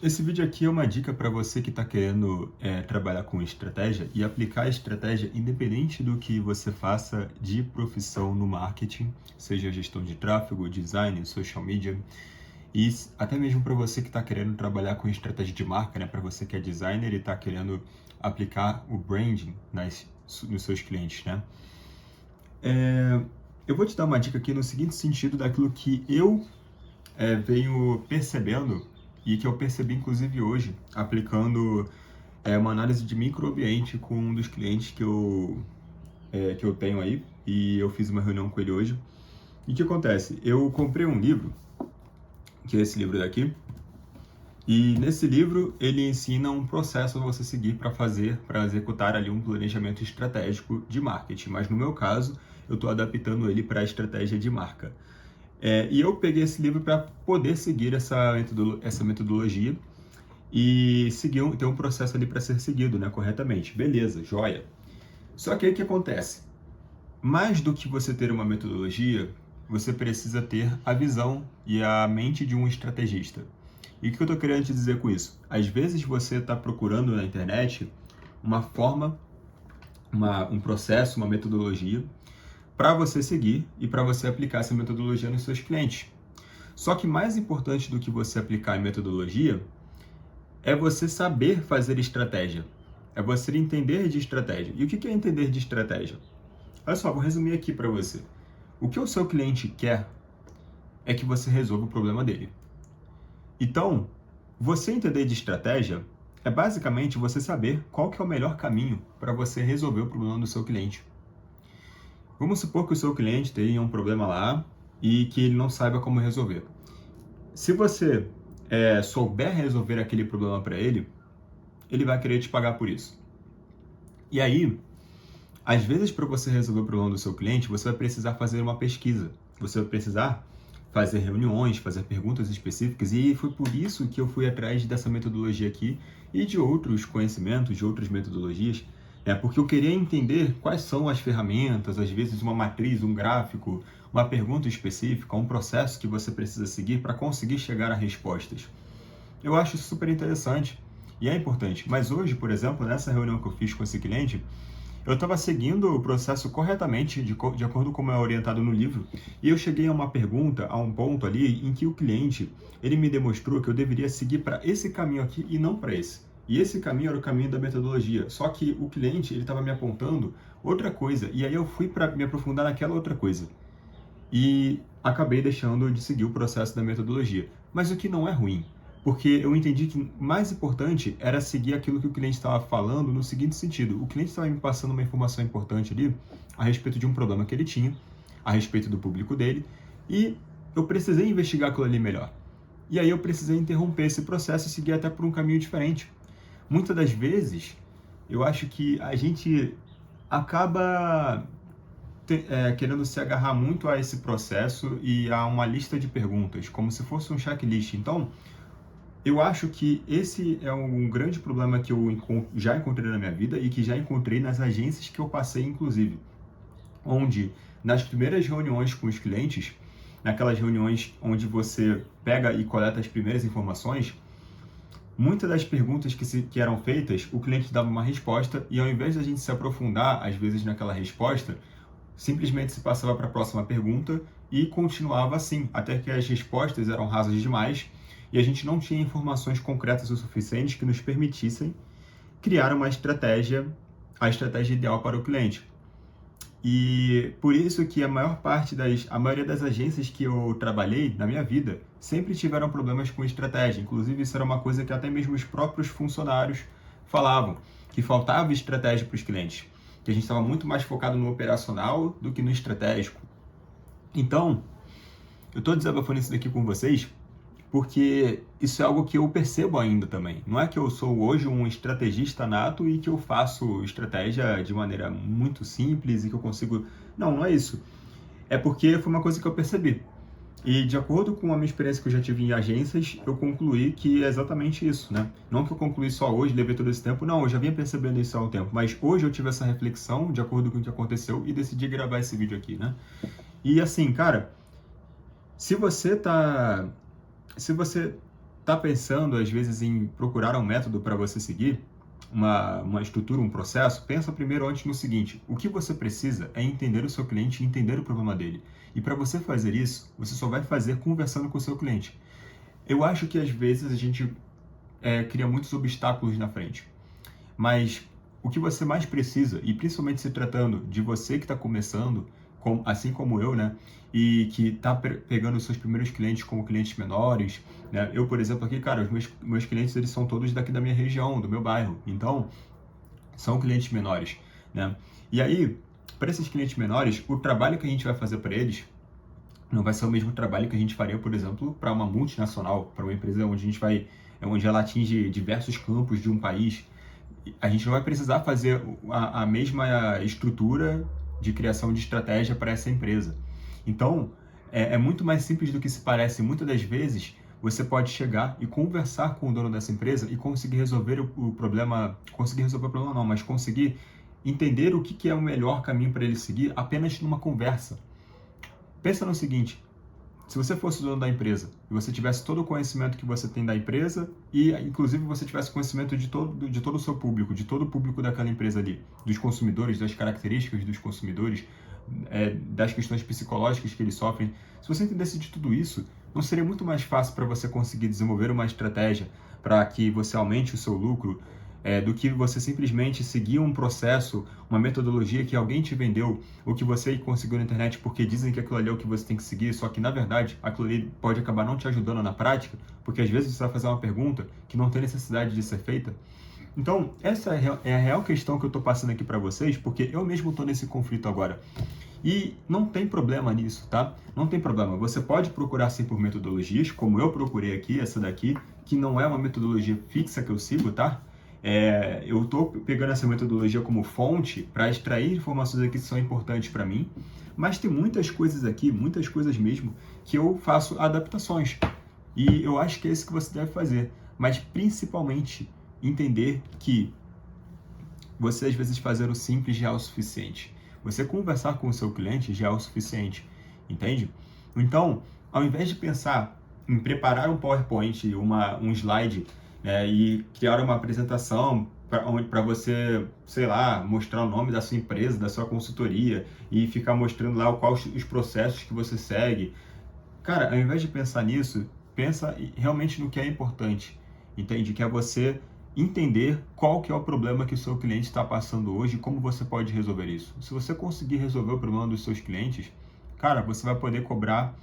Esse vídeo aqui é uma dica para você que está querendo trabalhar com estratégia e aplicar a estratégia independente do que você faça de profissão no marketing, seja gestão de tráfego, design, social media, e até mesmo para você que está querendo trabalhar com estratégia de marca, né? Para você que é designer e está querendo aplicar o branding nos seus clientes, né? Eu vou te dar uma dica aqui no seguinte sentido daquilo que eu venho percebendo e que eu percebi inclusive hoje, aplicando uma análise de microambiente com um dos clientes que eu tenho aí, e eu fiz uma reunião com ele hoje. E o que acontece? Eu comprei um livro, que é esse livro daqui, e nesse livro ele ensina um processo a você seguir para executar ali um planejamento estratégico de marketing, mas no meu caso eu estou adaptando ele para a estratégia de marca. E eu peguei esse livro para poder seguir essa metodologia e ter um processo ali para ser seguido, né, corretamente. Beleza, joia. Só que aí o que acontece? Mais do que você ter uma metodologia, você precisa ter a visão e a mente de um estrategista. E o que eu estou querendo te dizer com isso? Às vezes você está procurando na internet uma forma, um processo, uma metodologia para você seguir e para você aplicar essa metodologia nos seus clientes. Só que mais importante do que você aplicar a metodologia é você saber fazer estratégia. É você entender de estratégia. E o que é entender de estratégia? Olha só, vou resumir aqui para você. O que o seu cliente quer é que você resolva o problema dele. Então, você entender de estratégia é basicamente você saber qual que é o melhor caminho para você resolver o problema do seu cliente. Vamos supor que o seu cliente tenha um problema lá e que ele não saiba como resolver. Se você souber resolver aquele problema para ele, ele vai querer te pagar por isso. E aí, às vezes, para você resolver o problema do seu cliente, você vai precisar fazer uma pesquisa. Você vai precisar fazer reuniões, fazer perguntas específicas, e foi por isso que eu fui atrás dessa metodologia aqui e de outros conhecimentos, de outras metodologias, porque eu queria entender quais são as ferramentas, às vezes uma matriz, um gráfico, uma pergunta específica, um processo que você precisa seguir para conseguir chegar a respostas. Eu acho isso super interessante e é importante. Mas hoje, por exemplo, nessa reunião que eu fiz com esse cliente, eu estava seguindo o processo corretamente, de acordo com como é orientado no livro, e eu cheguei a uma pergunta, a um ponto ali, em que o cliente, ele me demonstrou que eu deveria seguir para esse caminho aqui e não para esse. E esse caminho era o caminho da metodologia. Só que o cliente, ele estava me apontando outra coisa, e aí eu fui para me aprofundar naquela outra coisa. E acabei deixando de seguir o processo da metodologia. Mas o que não é ruim, porque eu entendi que o mais importante era seguir aquilo que o cliente estava falando no seguinte sentido. O cliente estava me passando uma informação importante ali a respeito de um problema que ele tinha, a respeito do público dele, e eu precisei investigar aquilo ali melhor. E aí eu precisei interromper esse processo e seguir até por um caminho diferente. Muitas das vezes, eu acho que a gente acaba querendo se agarrar muito a esse processo e a uma lista de perguntas, como se fosse um checklist. Então, eu acho que esse é um grande problema que eu já encontrei na minha vida e que já encontrei nas agências que eu passei, inclusive, onde nas primeiras reuniões com os clientes, naquelas reuniões onde você pega e coleta as primeiras informações, muitas das perguntas que eram feitas, o cliente dava uma resposta e ao invés da gente se aprofundar, às vezes, naquela resposta, simplesmente se passava para a próxima pergunta e continuava assim, até que as respostas eram rasas demais e a gente não tinha informações concretas o suficiente que nos permitissem criar uma estratégia, a estratégia ideal para o cliente. E por isso que a maioria das agências que eu trabalhei na minha vida sempre tiveram problemas com estratégia. Inclusive, isso era uma coisa que até mesmo os próprios funcionários falavam, que faltava estratégia para os clientes, que a gente estava muito mais focado no operacional do que no estratégico. Então, eu estou desabafando isso daqui com vocês porque isso é algo que eu percebo ainda também. Não é que eu sou hoje um estrategista nato e que eu faço estratégia de maneira muito simples e que eu consigo... Não é isso. É porque foi uma coisa que eu percebi. E de acordo com a minha experiência que eu já tive em agências, eu concluí que é exatamente isso, né? Não que eu concluí só hoje, levei todo esse tempo, não, eu já vinha percebendo isso há um tempo, mas hoje eu tive essa reflexão de acordo com o que aconteceu e decidi gravar esse vídeo aqui, né? E assim, cara, se você está pensando, às vezes, em procurar um método para você seguir, uma estrutura, um processo, pensa primeiro antes no seguinte: o que você precisa é entender o seu cliente e entender o problema dele. E para você fazer isso, você só vai fazer conversando com o seu cliente. Eu acho que às vezes a gente cria muitos obstáculos na frente, mas o que você mais precisa, e principalmente se tratando de você que está começando, assim como eu, né, e que está pegando os seus primeiros clientes como clientes menores, né? Eu, por exemplo, aqui, cara, os meus clientes, eles são todos daqui da minha região, do meu bairro, então são clientes menores, né? E aí, para esses clientes menores, o trabalho que a gente vai fazer para eles não vai ser o mesmo trabalho que a gente faria, por exemplo, para uma multinacional, para uma empresa onde ela atinge diversos campos de um país. A gente não vai precisar fazer a mesma estrutura de criação de estratégia para essa empresa. Então, é muito mais simples do que se parece. Muitas das vezes, você pode chegar e conversar com o dono dessa empresa e conseguir resolver o problema, não, mas conseguir entender o que é o melhor caminho para ele seguir apenas numa conversa. Pensa no seguinte: se você fosse o dono da empresa e você tivesse todo o conhecimento que você tem da empresa e, inclusive, você tivesse conhecimento de todo o seu público, de todo o público daquela empresa ali, dos consumidores, das características dos consumidores, das questões psicológicas que eles sofrem, se você entendesse de tudo isso, não seria muito mais fácil para você conseguir desenvolver uma estratégia para que você aumente o seu lucro, do que você simplesmente seguir um processo, uma metodologia que alguém te vendeu, ou que você conseguiu na internet porque dizem que aquilo ali é o que você tem que seguir, só que, na verdade, aquilo ali pode acabar não te ajudando na prática, porque às vezes você vai fazer uma pergunta que não tem necessidade de ser feita. Então, essa é a real questão que eu estou passando aqui para vocês, porque eu mesmo estou nesse conflito agora. E não tem problema nisso, tá? Não tem problema. Você pode procurar sim por metodologias, como eu procurei aqui, essa daqui, que não é uma metodologia fixa que eu sigo, tá? Eu estou pegando essa metodologia como fonte para extrair informações aqui que são importantes para mim, mas tem muitas coisas aqui, muitas coisas mesmo, que eu faço adaptações. E eu acho que é isso que você deve fazer. Mas principalmente entender que você às vezes fazer o simples já é o suficiente. Você conversar com o seu cliente já é o suficiente, entende? Então, ao invés de pensar em preparar um PowerPoint, um slide, né, e criar uma apresentação para você, sei lá, mostrar o nome da sua empresa, da sua consultoria e ficar mostrando lá quais os processos que você segue. Cara, ao invés de pensar nisso, pensa realmente no que é importante, entende? Que é você entender qual que é o problema que o seu cliente está passando hoje e como você pode resolver isso. Se você conseguir resolver o problema dos seus clientes, cara, você vai poder cobrar.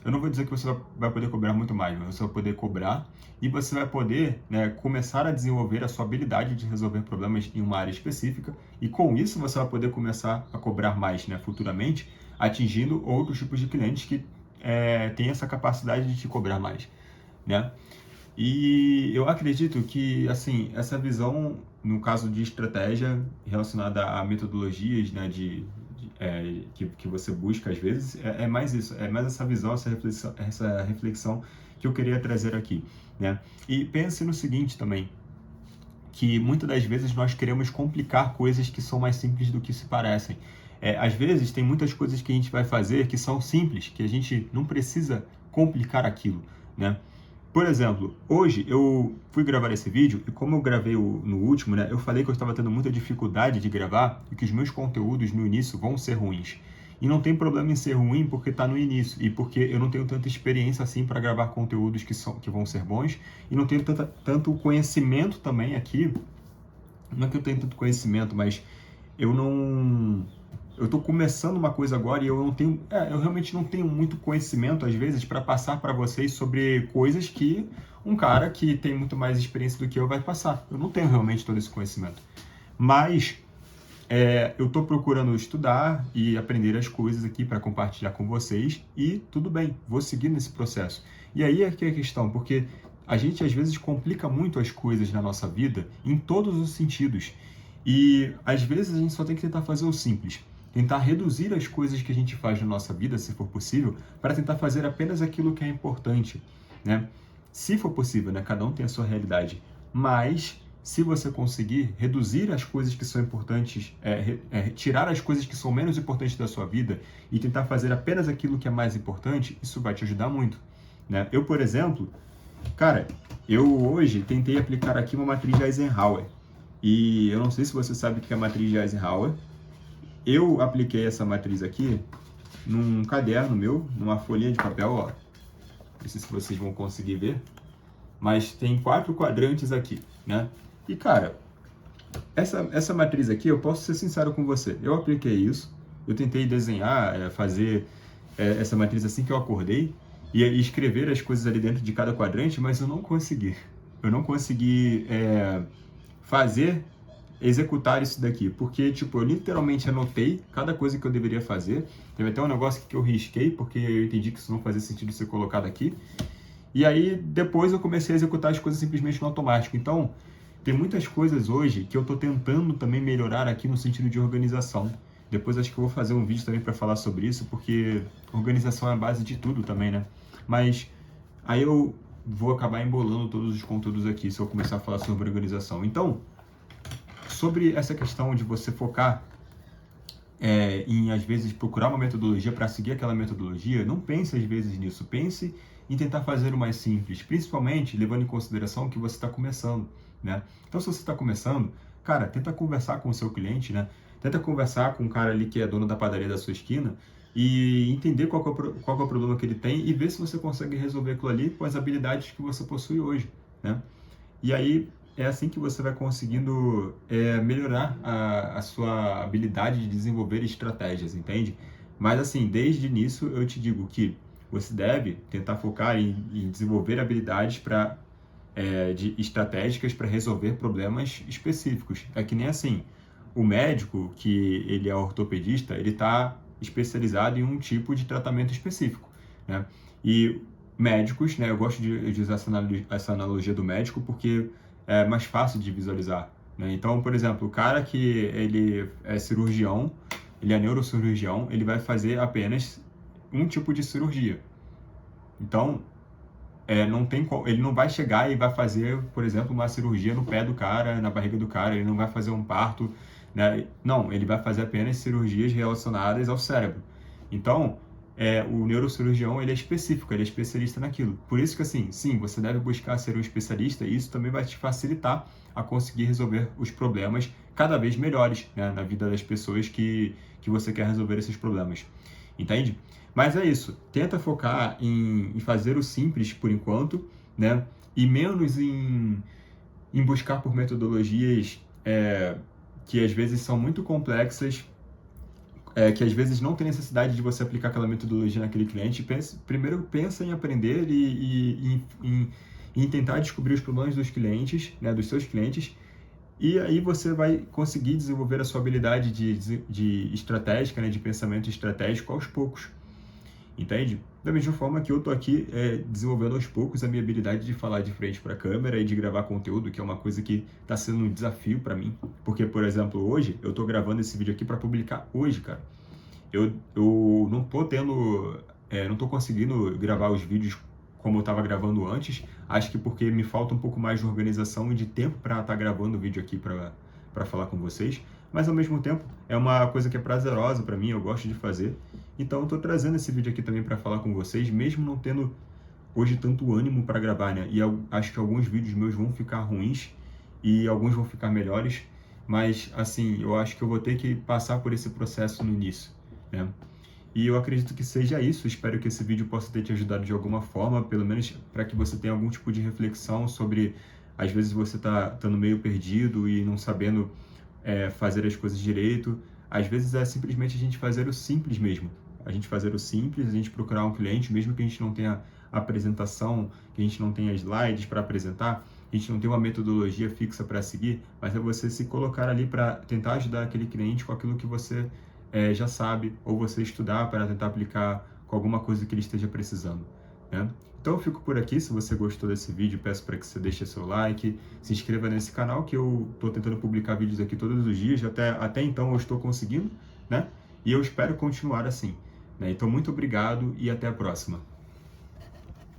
Eu não vou dizer que você vai poder cobrar muito mais, mas você vai poder cobrar e você vai poder, né, começar a desenvolver a sua habilidade de resolver problemas em uma área específica, e com isso você vai poder começar a cobrar mais, né, futuramente, atingindo outros tipos de clientes que têm essa capacidade de te cobrar mais, né? E eu acredito que, assim, essa visão, no caso de estratégia relacionada a metodologias, né, que você busca às vezes, é mais isso, é mais essa visão, essa reflexão que eu queria trazer aqui, né? E pense no seguinte também, que muitas das vezes nós queremos complicar coisas que são mais simples do que se parecem. Às vezes tem muitas coisas que a gente vai fazer que são simples, que a gente não precisa complicar aquilo, né? Por exemplo, hoje eu fui gravar esse vídeo e como eu gravei no último, né, eu falei que eu estava tendo muita dificuldade de gravar e que os meus conteúdos no início vão ser ruins. E não tem problema em ser ruim porque está no início e porque eu não tenho tanta experiência assim para gravar conteúdos que vão ser bons e não tenho tanto conhecimento também aqui. Não é que eu tenho tanto conhecimento, mas eu não... Eu estou começando uma coisa agora e eu realmente não tenho muito conhecimento, às vezes, para passar para vocês sobre coisas que um cara que tem muito mais experiência do que eu vai passar. Eu não tenho realmente todo esse conhecimento. Mas eu estou procurando estudar e aprender as coisas aqui para compartilhar com vocês e tudo bem, vou seguir nesse processo. E aí é que é a questão, porque a gente às vezes complica muito as coisas na nossa vida em todos os sentidos. E às vezes a gente só tem que tentar fazer o simples. Tentar reduzir as coisas que a gente faz na nossa vida, se for possível, para tentar fazer apenas aquilo que é importante, né? Se for possível, né? Cada um tem a sua realidade. Mas, se você conseguir reduzir as coisas que são importantes, tirar as coisas que são menos importantes da sua vida e tentar fazer apenas aquilo que é mais importante, isso vai te ajudar muito, né? Eu, por exemplo, Cara, eu hoje tentei aplicar aqui uma matriz de Eisenhower. E eu não sei se você sabe o que é a matriz de Eisenhower. Eu apliquei essa matriz aqui num caderno meu, numa folhinha de papel, ó. Não sei se vocês vão conseguir ver, mas tem 4 quadrantes aqui, né? E, cara, essa matriz aqui, eu posso ser sincero com você, eu apliquei isso, eu tentei desenhar, fazer essa matriz assim que eu acordei, e escrever as coisas ali dentro de cada quadrante, mas eu não consegui. Eu não consegui executar isso daqui, porque, tipo, eu literalmente anotei cada coisa que eu deveria fazer. Teve até um negócio que eu risquei, porque eu entendi que isso não fazia sentido ser colocado aqui. E aí, depois eu comecei a executar as coisas simplesmente no automático. Então, tem muitas coisas hoje que eu estou tentando também melhorar aqui no sentido de organização. Depois acho que eu vou fazer um vídeo também para falar sobre isso, porque organização é a base de tudo também, né? Mas aí eu vou acabar embolando todos os conteúdos aqui se eu começar a falar sobre organização. Então, sobre essa questão de você focar em, às vezes, procurar uma metodologia para seguir aquela metodologia, não pense, às vezes, nisso. Pense em tentar fazer o mais simples, principalmente levando em consideração que você está começando, né? Então, se você está começando, cara, tenta conversar com o seu cliente, né? Tenta conversar com o cara ali que é dono da padaria da sua esquina e entender qual é o problema que ele tem e ver se você consegue resolver aquilo ali com as habilidades que você possui hoje, né? E aí, é assim que você vai conseguindo melhorar a sua habilidade de desenvolver estratégias, entende? Mas assim, desde o início eu te digo que você deve tentar focar em desenvolver habilidades estratégicas para resolver problemas específicos. É que nem assim, o médico, que ele é ortopedista, ele está especializado em um tipo de tratamento específico, né? E médicos, né, eu gosto de usar essa analogia do médico porque é mais fácil de visualizar, né? Então, por exemplo, o cara que ele é cirurgião, ele é neurocirurgião, ele vai fazer apenas um tipo de cirurgia. Então, ele não vai chegar e vai fazer, por exemplo, uma cirurgia no pé do cara, na barriga do cara, ele não vai fazer um parto, né? Não, ele vai fazer apenas cirurgias relacionadas ao cérebro. Então, o neurocirurgião, ele é específico, ele é especialista naquilo. Por isso que, assim, sim, você deve buscar ser um especialista e isso também vai te facilitar a conseguir resolver os problemas cada vez melhores, né, na vida das pessoas que você quer resolver esses problemas. Entende? Mas é isso, tenta focar em fazer o simples por enquanto, né? E menos em buscar por metodologias que às vezes são muito complexas, que às vezes não tem necessidade de você aplicar aquela metodologia naquele cliente. Primeiro pensa em aprender e em tentar descobrir os problemas dos clientes, né, dos seus clientes, e aí você vai conseguir desenvolver a sua habilidade de estratégica, né, de pensamento estratégico aos poucos. Entende? Da mesma forma que eu tô aqui desenvolvendo aos poucos a minha habilidade de falar de frente para a câmera e de gravar conteúdo, que é uma coisa que está sendo um desafio para mim. Porque, por exemplo, hoje eu tô gravando esse vídeo aqui para publicar hoje, cara. Eu não tô não tô conseguindo gravar os vídeos como eu estava gravando antes. Acho que porque me falta um pouco mais de organização e de tempo para estar gravando o vídeo aqui para falar com vocês. Mas ao mesmo tempo é uma coisa que é prazerosa para mim, eu gosto de fazer. Então eu estou trazendo esse vídeo aqui também para falar com vocês, mesmo não tendo hoje tanto ânimo para gravar, né? E eu acho que alguns vídeos meus vão ficar ruins e alguns vão ficar melhores, mas assim, eu acho que eu vou ter que passar por esse processo no início, né? E eu acredito que seja isso, espero que esse vídeo possa ter te ajudado de alguma forma, pelo menos para que você tenha algum tipo de reflexão sobre, às vezes você está estando meio perdido e não sabendo fazer as coisas direito. Às vezes é simplesmente a gente fazer o simples mesmo. A gente fazer o simples, a gente procurar um cliente, mesmo que a gente não tenha apresentação, que a gente não tenha slides para apresentar, a gente não tem uma metodologia fixa para seguir, mas é você se colocar ali para tentar ajudar aquele cliente com aquilo que você já sabe, ou você estudar para tentar aplicar com alguma coisa que ele esteja precisando, né? Então eu fico por aqui. Se você gostou desse vídeo, peço para que você deixe seu like, se inscreva nesse canal, que eu estou tentando publicar vídeos aqui todos os dias, até então eu estou conseguindo, né? E eu espero continuar assim, né? Então muito obrigado e até a próxima.